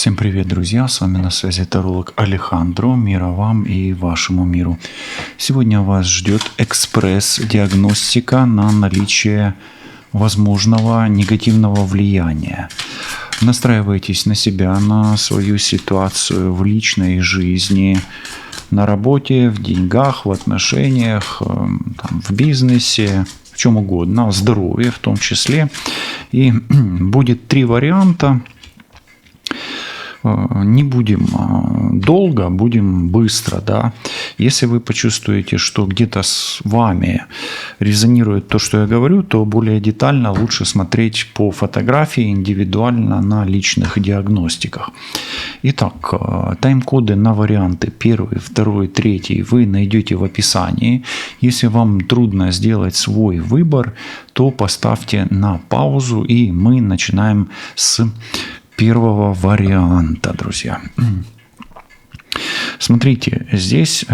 Всем привет, друзья! С вами на связи таролог Алехандро. Мира вам и вашему миру. Сегодня вас ждет экспресс-диагностика на наличие возможного негативного влияния. Настраивайтесь на себя, на свою ситуацию в личной жизни, на работе, в деньгах, в отношениях, в бизнесе, в чем угодно, в здоровье в том числе. И будет 3 варианта. Не будем долго, будем быстро, да. Если вы почувствуете, что где-то с вами резонирует то, что я говорю, то более детально лучше смотреть по фотографии индивидуально на личных диагностиках. Итак, тайм-коды на варианты 1, 2, 3 вы найдете в описании. Если вам трудно сделать свой выбор, то поставьте на паузу, и мы начинаем с первого варианта, друзья. Смотрите, здесь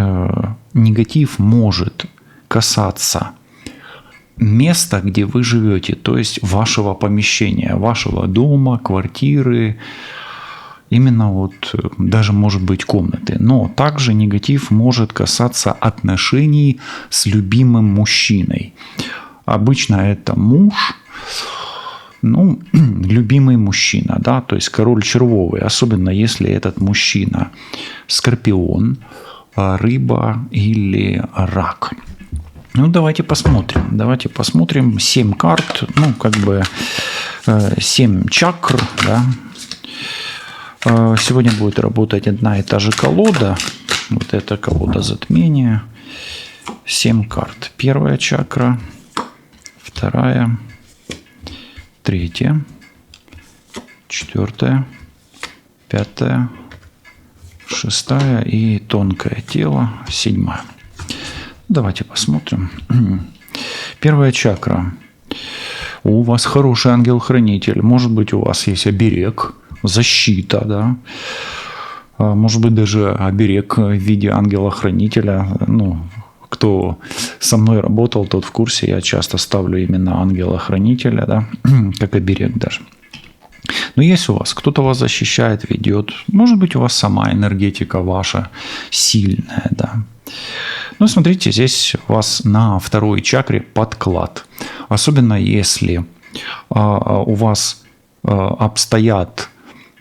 негатив может касаться места, где вы живете, то есть вашего помещения, вашего дома, квартиры, именно вот даже может быть комнаты. Но также негатив может касаться отношений с любимым мужчиной. Обычно это муж, любимый мужчина, да, то есть король червовый, особенно если этот мужчина скорпион, рыба или рак. Давайте посмотрим 7 карт, 7 чакр, да. Сегодня будет работать одна и та же колода, вот эта колода затмения, 7 карт. Первая чакра, вторая, 3, 4, 5, 6 и тонкое тело 7. Давайте посмотрим. Первая чакра. У вас хороший ангел-хранитель. Может быть, у вас есть оберег, защита, да. Может быть, даже оберег в виде ангела-хранителя. Кто со мной работал, тот в курсе. Я часто ставлю именно ангела-хранителя, да, как оберег даже. Но если у вас кто-то вас защищает, ведет, может быть, у вас сама энергетика ваша сильная, да. Смотрите, здесь у вас на второй чакре подклад. Особенно если у вас обстоят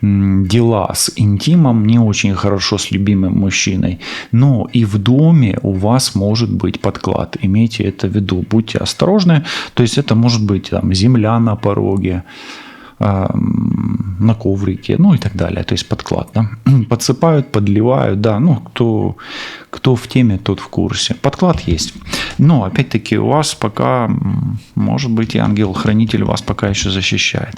дела с интимом не очень хорошо с любимым мужчиной, но и в доме у вас может быть подклад. Имейте это в виду, будьте осторожны. То есть это может быть земля на пороге, на коврике, и так далее. То есть подклад, да? Подсыпают, подливают, да. Кто в теме, тот в курсе. Подклад есть. Но опять-таки у вас пока, может быть, и ангел-хранитель вас пока еще защищает.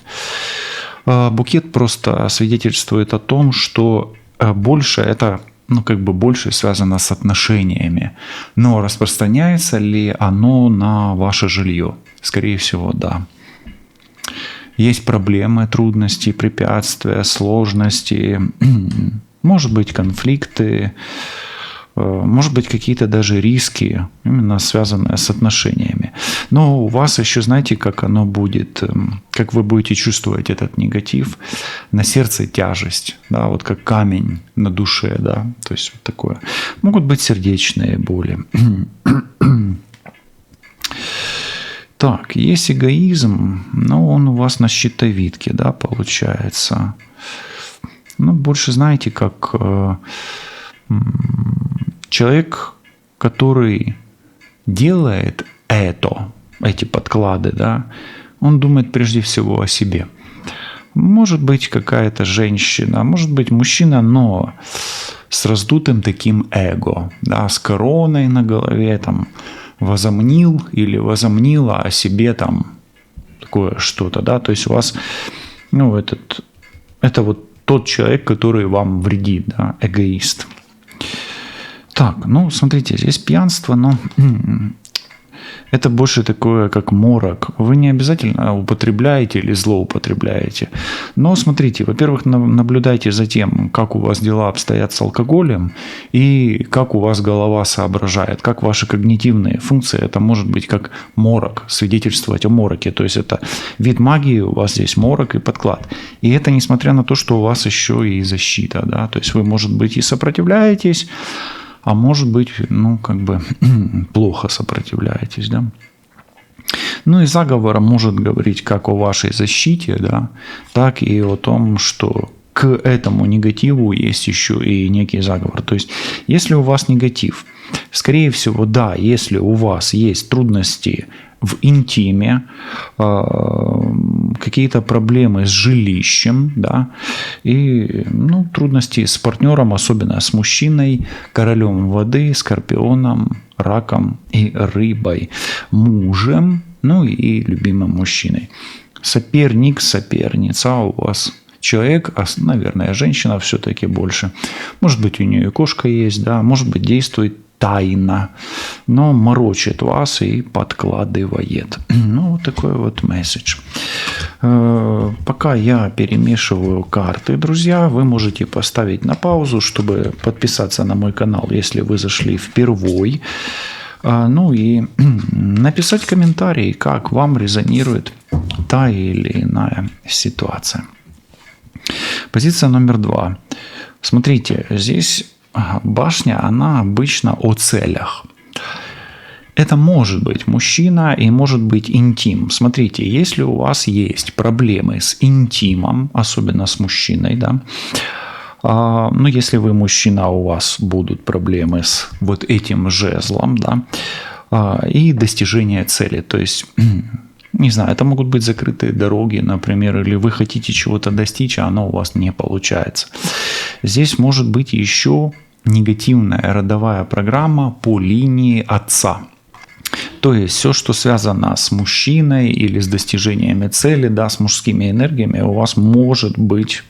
Букет просто свидетельствует о том, что больше это, больше связано с отношениями. Но распространяется ли оно на ваше жилье? Скорее всего, да. Есть проблемы, трудности, препятствия, сложности, может быть, конфликты, может быть, какие-то даже риски, именно связанные с отношениями. Но у вас еще, знаете, как оно будет, как вы будете чувствовать этот негатив. На сердце тяжесть, да, вот как камень на душе, да, то есть вот такое. Могут быть сердечные боли. Так, есть эгоизм, но он у вас на щитовидке, да, получается. Больше, знаете, как человек, который делает эти подклады, да, он думает прежде всего о себе. Может быть, какая-то женщина, может быть, мужчина, но с раздутым таким эго, да, с короной на голове, возомнил или возомнила о себе такое что-то, да, то есть у вас, это вот тот человек, который вам вредит, да, эгоист. Так, смотрите, здесь пьянство, Это больше такое, как морок. Вы не обязательно употребляете или злоупотребляете. Но смотрите, во-первых, наблюдайте за тем, как у вас дела обстоят с алкоголем и как у вас голова соображает, как ваши когнитивные функции. Это может быть как морок, свидетельствовать о мороке. То есть это вид магии, у вас здесь морок и подклад. И это несмотря на то, что у вас еще и защита. Да? То есть вы, может быть, и сопротивляетесь, а может быть, плохо сопротивляетесь, да. Ну и заговор может говорить как о вашей защите, да, так и о том, что к этому негативу есть еще и некий заговор. То есть, если у вас негатив, скорее всего, да, если у вас есть трудности в интиме, какие-то проблемы с жилищем, да, и трудности с партнером, особенно с мужчиной, королем воды, скорпионом, раком и рыбой, мужем, и любимым мужчиной. Соперник, соперница у вас человек, наверное, женщина все-таки больше. Может быть, у нее и кошка есть, да, может быть, действует тайно, но морочит вас и подкладывает. Вот такой вот месседж. Пока я перемешиваю карты, друзья, вы можете поставить на паузу, чтобы подписаться на мой канал, если вы зашли впервой. И написать комментарий, как вам резонирует та или иная ситуация. Позиция номер 2. Смотрите, здесь башня, она обычно о целях. Это может быть мужчина и может быть интим. Смотрите, если у вас есть проблемы с интимом, особенно с мужчиной, да, если вы мужчина, у вас будут проблемы с вот этим жезлом, да, и достижение цели. То есть, не знаю, это могут быть закрытые дороги, например, или вы хотите чего-то достичь, а оно у вас не получается. Здесь может быть еще негативная родовая программа по линии отца. То есть все, что связано с мужчиной или с достижениями цели, да, с мужскими энергиями, у вас может быть,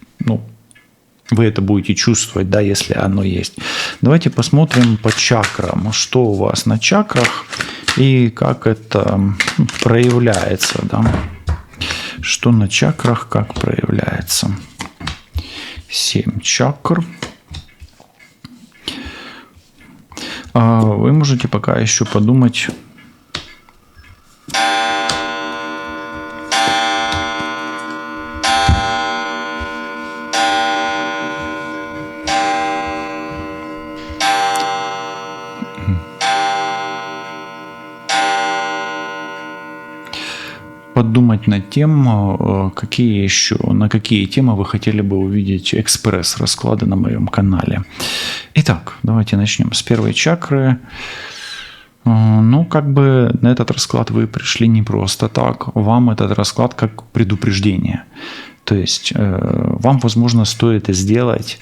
вы это будете чувствовать, да, если оно есть. Давайте посмотрим по чакрам, что у вас на чакрах и как это проявляется, да. Что на чакрах, как проявляется. 7 чакр. Вы можете пока еще подумать. Подумать над тем, на какие темы вы хотели бы увидеть экспресс-расклады на моем канале. Итак, давайте начнем с первой чакры. На этот расклад вы пришли не просто так. Вам этот расклад как предупреждение. То есть вам, возможно, стоит сделать,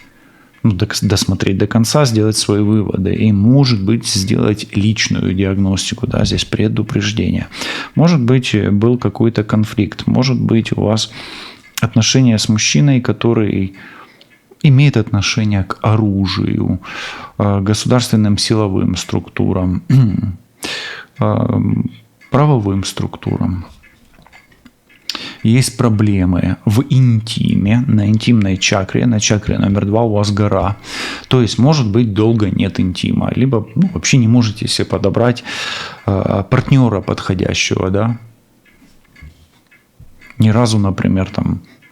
досмотреть до конца, сделать свои выводы и, может быть, сделать личную диагностику, да, здесь предупреждение. Может быть, был какой-то конфликт, может быть, у вас отношения с мужчиной, который имеет отношение к оружию, государственным силовым структурам, правовым структурам. Есть проблемы в интиме, на интимной чакре, на чакре номер 2 у вас гора. То есть, может быть, долго нет интима, либо вообще не можете себе подобрать партнера подходящего, да. Ни разу, например,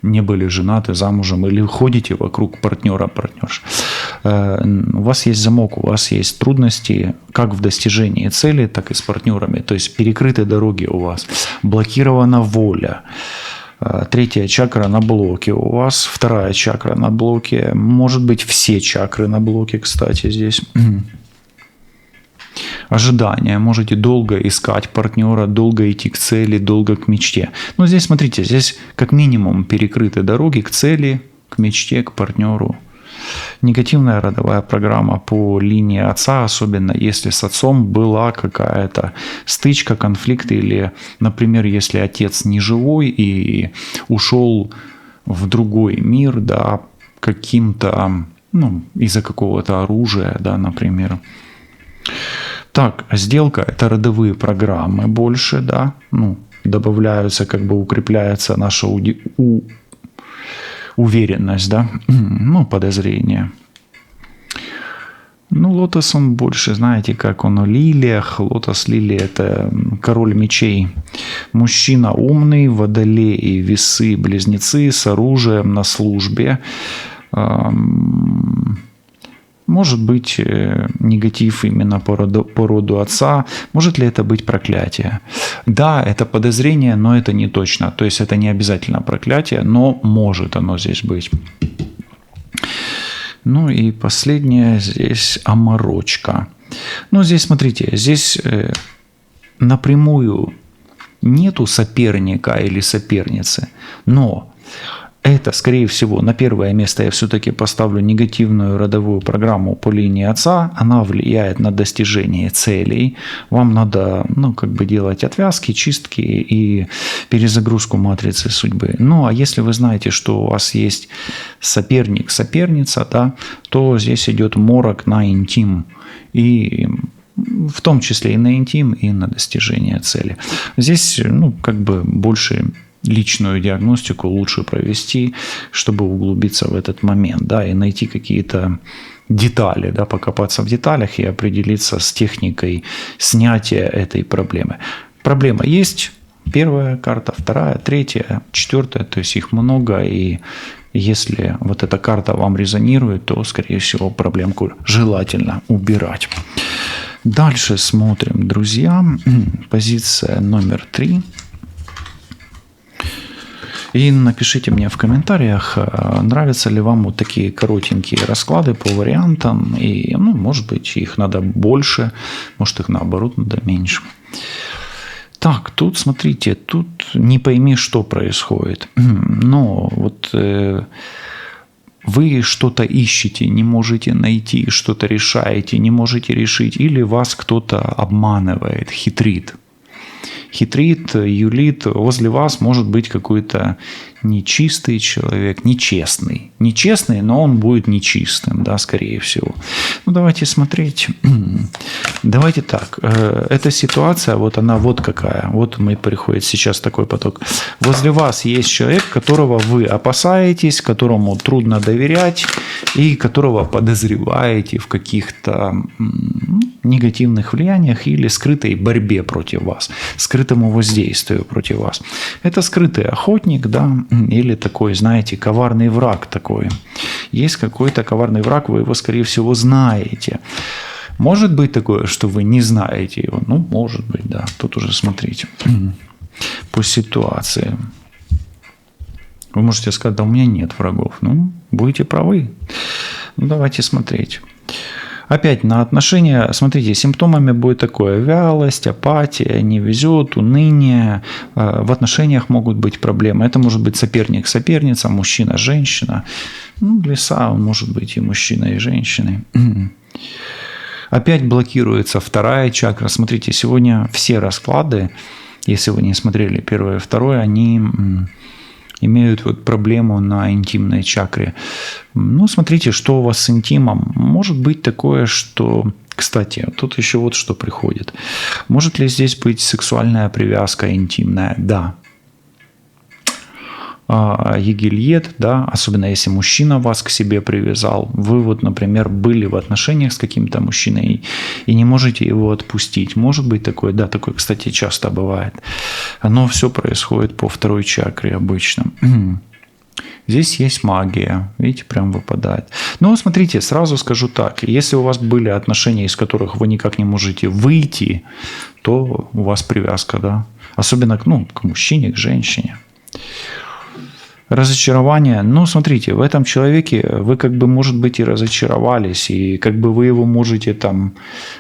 не были женаты, замужем, или ходите вокруг партнерш. У вас есть замок, у вас есть трудности как в достижении цели, так и с партнерами. То есть перекрыты дороги у вас, блокирована воля. 3 чакра на блоке у вас, 2 чакра на блоке, может быть, все чакры на блоке, кстати, здесь. Ожидания. Можете долго искать партнера, долго идти к цели, долго к мечте. Но здесь, смотрите, здесь как минимум перекрыты дороги к цели, к мечте, к партнеру. Негативная родовая программа по линии отца, особенно если с отцом была какая-то стычка, конфликт, или, например, если отец не живой и ушел в другой мир, да, каким-то, из-за какого-то оружия, да, например. Так, сделка – это родовые программы больше, да, ну, добавляются, как бы укрепляется наша уверенность, да, ну, подозрение. Ну, лотос он больше, знаете, как он о лилиях. Лотос, лилия – это король мечей. Мужчина умный, водолей, весы, близнецы с оружием на службе. Может быть негатив именно по роду отца. Может ли это быть проклятие? Да, это подозрение, но это не точно. То есть это не обязательно проклятие, но может оно здесь быть. Ну и последнее здесь оморочка. Ну здесь смотрите, здесь напрямую нету соперника или соперницы, но это, скорее всего, на первое место я все-таки поставлю негативную родовую программу по линии отца. Она влияет на достижение целей. Вам надо, ну, как бы делать отвязки, чистки и перезагрузку матрицы судьбы. Ну, а если вы знаете, что у вас есть соперник, соперница, да, то здесь идет морок на интим. И в том числе и на интим, и на достижение цели. Здесь, ну, как бы больше личную диагностику лучше провести, чтобы углубиться в этот момент, да, и найти какие-то детали, да, покопаться в деталях и определиться с техникой снятия этой проблемы. Проблема есть, первая карта, вторая, третья, четвертая, то есть их много, и если вот эта карта вам резонирует, то, скорее всего, проблемку желательно убирать. Дальше смотрим, друзья, позиция номер 3. И напишите мне в комментариях, нравятся ли вам вот такие коротенькие расклады по вариантам. И, ну, может быть, их надо больше, может, их наоборот надо меньше. Так, тут, смотрите, тут не пойми, что происходит. Но вот вы что-то ищете, не можете найти, что-то решаете, не можете решить. Или вас кто-то обманывает, хитрит. Хитрит, юлит, возле вас может быть какой-то нечистый человек, нечестный. Нечестный, но он будет нечистым, да, скорее всего. Ну, давайте смотреть. Давайте так. Эта ситуация, вот она вот какая. Вот приходит сейчас такой поток. Возле вас есть человек, которого вы опасаетесь, которому трудно доверять и которого подозреваете в каких-то негативных влияниях или скрытой борьбе против вас, скрытому воздействию против вас. Это скрытый охотник, да, или такой, знаете, коварный враг такой. Есть какой-то коварный враг, вы его, скорее всего, знаете. Может быть такое, что вы не знаете его? Ну, может быть, да. Тут уже смотрите. По ситуации. Вы можете сказать, да у меня нет врагов. Ну, будете правы. Ну, давайте смотреть. Опять на отношения, смотрите, симптомами будет такое: вялость, апатия, не везет, уныние. В отношениях могут быть проблемы. Это может быть соперник, соперница, мужчина, женщина. Ну, леса, он может быть и мужчина, и женщины. Опять блокируется вторая чакра. Смотрите, сегодня все расклады, если вы не смотрели первое и второе, они имеют вот проблему на интимной чакре. Ну, смотрите, что у вас с интимом. Может быть такое, что... Кстати, тут еще вот что приходит. Может ли здесь быть сексуальная привязка интимная? Да. Егильет, да, особенно если мужчина вас к себе привязал, вы вот, например, были в отношениях с каким-то мужчиной и не можете его отпустить. Может быть такое? Да, такое, кстати, часто бывает. Но все происходит по второй чакре обычно. Здесь есть магия, видите, прям выпадает. Но смотрите, сразу скажу так, если у вас были отношения, из которых вы никак не можете выйти, то у вас привязка, да, особенно к мужчине, к женщине. Разочарование. Ну, смотрите, в этом человеке вы как бы, может быть, и разочаровались, и как бы вы его можете там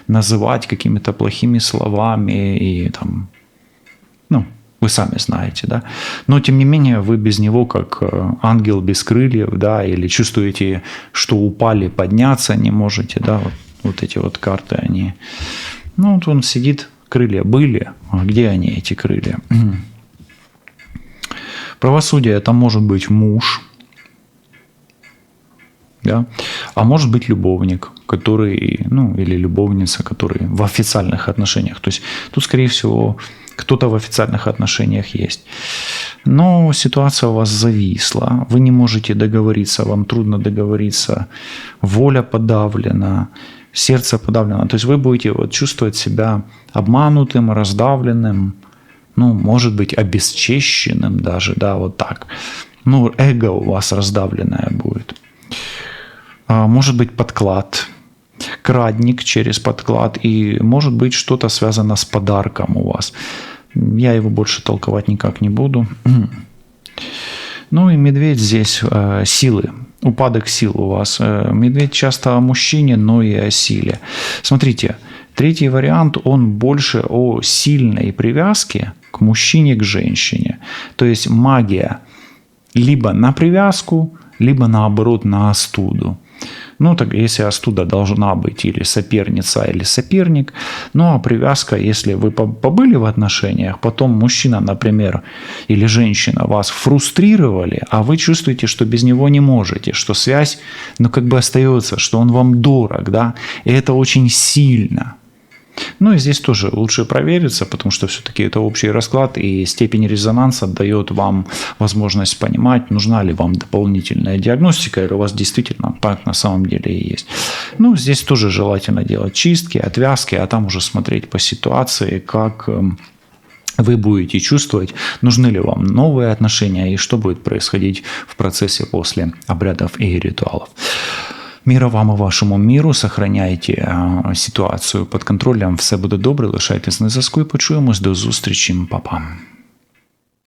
называть какими-то плохими словами, и там, ну, вы сами знаете, да. Но, тем не менее, вы без него как ангел без крыльев, да, или чувствуете, что упали, подняться не можете, да, вот эти вот карты, они... Ну, вот он сидит, крылья были, а где они, эти крылья? Правосудие – это может быть муж, да? А может быть любовник, который, ну, или любовница, который в официальных отношениях. То есть тут, скорее всего, кто-то в официальных отношениях есть. Но ситуация у вас зависла, вы не можете договориться, вам трудно договориться, воля подавлена, сердце подавлено. То есть вы будете вот чувствовать себя обманутым, раздавленным, ну, может быть, обесчещенным даже, да, вот так. Ну, эго у вас раздавленное будет. Может быть, подклад, крадник через подклад, и может быть что-то связано с подарком у вас. Я его больше толковать никак не буду. Ну и медведь здесь силы, упадок сил у вас. Медведь часто о мужчине, но и о силе. Смотрите, третий вариант, он больше о сильной привязке к мужчине, к женщине. То есть магия либо на привязку, либо наоборот на остуду. Ну, так если остуда должна быть или соперница, или соперник. Ну, а привязка, если вы побыли в отношениях, потом мужчина, например, или женщина вас фрустрировали, а вы чувствуете, что без него не можете, что связь, ну, как бы остается, что он вам дорог, да, и это очень сильно. Ну и здесь тоже лучше провериться, потому что все-таки это общий расклад, и степень резонанса дает вам возможность понимать, нужна ли вам дополнительная диагностика, или у вас действительно так на самом деле и есть. Ну, здесь тоже желательно делать чистки, отвязки, а там уже смотреть по ситуации, как вы будете чувствовать, нужны ли вам новые отношения и что будет происходить в процессе после обрядов и ритуалов. Мира вам і вашому міру, сохраняйте ситуацію під контролем, все буде добре, лишайтесь на зв'язку і почуємось, до зустрічі, па-па.